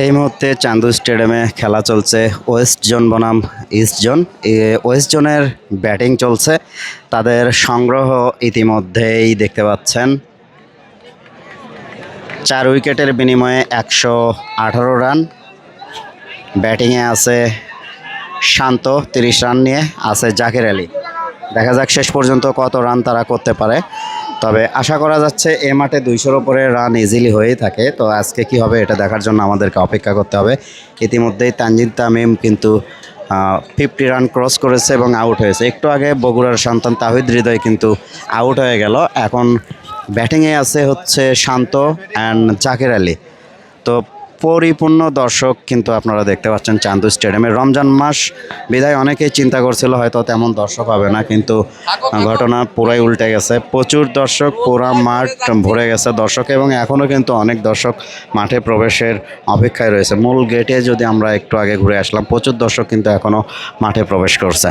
এই মুহূর্তে চান্দু স্টেডিয়ামে খেলা চলছে ওয়েস্ট জোন বনাম ইস্ট জোন। ওয়েস্ট জোনের ব্যাটিং চলছে, তাদের সংগ্রহ ইতিমধ্যেই দেখতে পাচ্ছেন 4 উইকেটের বিনিময়ে 118 রান। ব্যাটিংয়ে আছে শান্ত 30 রান নিয়ে, আছে জাকের আলী। দেখা যাক শেষ পর্যন্ত কত রান তারা করতে পারে। তবে আশা করা যাচ্ছে এ মাঠে 200-র উপরে রান ইজিলি হয়েই থাকে। তো আজকে কি হবে এটা দেখার জন্য আমাদেরকে অপেক্ষা করতে হবে। ইতিমধ্যেই তানজিদ তামিম কিন্তু 50 রান ক্রস করেছে এবং আউট হয়েছে। একটু আগে বগুড়ার সন্তান তাহিদ হৃদয় কিন্তু আউট হয়ে গেল। এখন ব্যাটিংয়ে আছে হচ্ছে শান্ত অ্যান্ড জাকের আলী। তো পরিপূর্ণ দর্শক কিন্তু আপনারা দেখতে পাচ্ছেন চান্দু স্টেডিয়ামে। রমজান মাস বিদায় অনেকেই চিন্তা করছিল হয়তো তেমন দর্শক হবে না, কিন্তু ঘটনা পুরাই উল্টে গেছে। প্রচুর দর্শক, পুরা মাঠ ভরে গেছে দর্শক, এবং এখনও কিন্তু অনেক দর্শক মাঠে প্রবেশের অপেক্ষায় রয়েছে। মূল গেটে যদি আমরা একটু আগে ঘুরে আসলাম, প্রচুর দর্শক কিন্তু এখনও মাঠে প্রবেশ করছে।